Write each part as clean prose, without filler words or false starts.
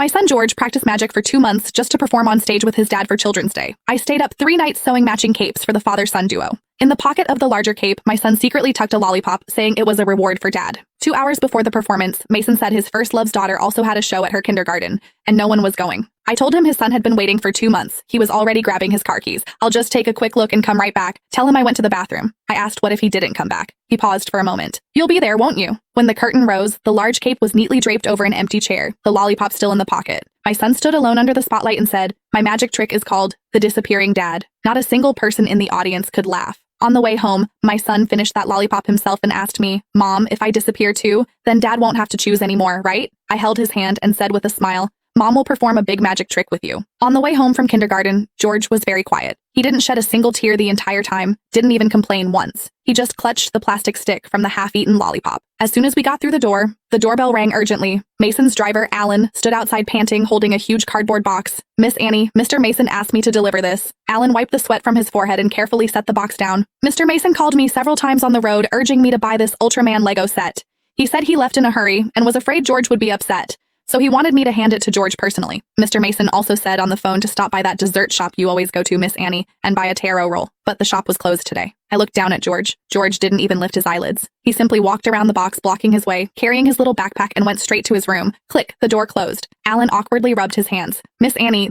My son George practiced magic for 2 months just to perform on stage with his dad for Children's Day. I stayed up 3 nights sewing matching capes for the father-son duo. In the pocket of the larger cape, my son secretly tucked a lollipop, saying it was a reward for dad. 2 hours before the performance, Mason said his first love's daughter also had a show at her kindergarten, and no one was going. I told him his son had been waiting for 2 months. He was already grabbing his car keys. I'll just take a quick look and come right back. Tell him I went to the bathroom. I asked what if he didn't come back. He paused for a moment. You'll be there, won't you? When the curtain rose, the large cape was neatly draped over an empty chair, the lollipop still in the pocket. My son stood alone under the spotlight and said, "My magic trick is called the disappearing dad." Not a single person in the audience could laugh. On the way home, my son finished that lollipop himself and asked me, "Mom, if I disappear too, then dad won't have to choose anymore, right?" I held his hand and said with a smile, "Mom will perform a big magic trick with you." On the way home from kindergarten, George was very quiet. He didn't shed a single tear the entire time, didn't even complain once. He just clutched the plastic stick from the half-eaten lollipop. As soon as we got through the doorbell rang urgently. Mason's driver, Alan, stood outside panting, holding a huge cardboard box. "Miss Annie, Mr. Mason asked me to deliver this." Alan wiped the sweat from his forehead and carefully set the box down. "Mr. Mason called me several times on the road, urging me to buy this Ultraman Lego set. He said he left in a hurry and was afraid George would be upset. So he wanted me to hand it to George personally. Mr. Mason also said on the phone to stop by that dessert shop you always go to, Miss Annie, and buy a taro roll. But the shop was closed today." I looked down at George. George didn't even lift his eyelids. He simply walked around the box, blocking his way, carrying his little backpack, and went straight to his room. Click, the door closed. Alan awkwardly rubbed his hands. "Miss Annie,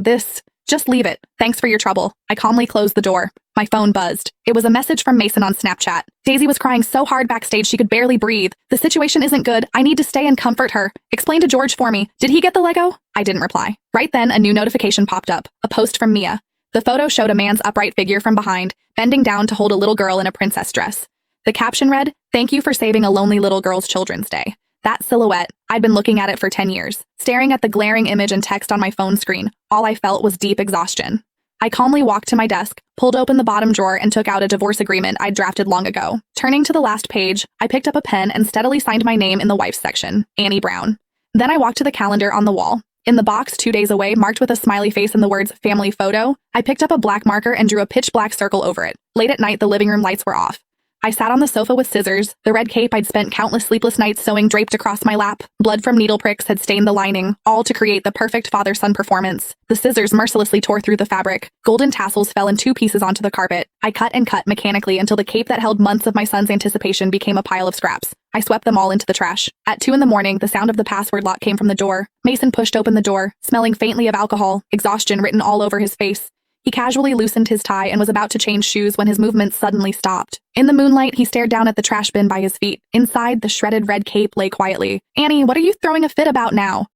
just leave it. Thanks for your trouble." I calmly closed the door. My phone buzzed. It was a message from Mason on Snapchat. "Daisy was crying so hard backstage she could barely breathe. The situation isn't good. I need to stay and comfort her. Explain to George for me. Did he get the Lego?" I didn't reply. Right then, a new notification popped up. A post from Mia. The photo showed a man's upright figure from behind, bending down to hold a little girl in a princess dress. The caption read, "Thank you for saving a lonely little girl's Children's Day." That silhouette, I'd been looking at it for 10 years. Staring at the glaring image and text on my phone screen, all I felt was deep exhaustion. I calmly walked to my desk, pulled open the bottom drawer, and took out a divorce agreement I'd drafted long ago. Turning to the last page, I picked up a pen and steadily signed my name in the wife's section, Annie Brown. Then I walked to the calendar on the wall. In the box 2 days away, marked with a smiley face and the words family photo, I picked up a black marker and drew a pitch black circle over it. Late at night, the living room lights were off. I sat on the sofa with scissors, the red cape I'd spent countless sleepless nights sewing draped across my lap. Blood from needle pricks had stained the lining, all to create the perfect father-son performance. The scissors mercilessly tore through the fabric. Golden tassels fell in 2 pieces onto the carpet. I cut and cut mechanically until the cape that held months of my son's anticipation became a pile of scraps. I swept them all into the trash. At 2 a.m, the sound of the password lock came from the door. Mason pushed open the door, smelling faintly of alcohol, exhaustion written all over his face. He casually loosened his tie and was about to change shoes when his movements suddenly stopped. In the moonlight, he stared down at the trash bin by his feet. Inside, the shredded red cape lay quietly. "Annie, what are you throwing a fit about now?"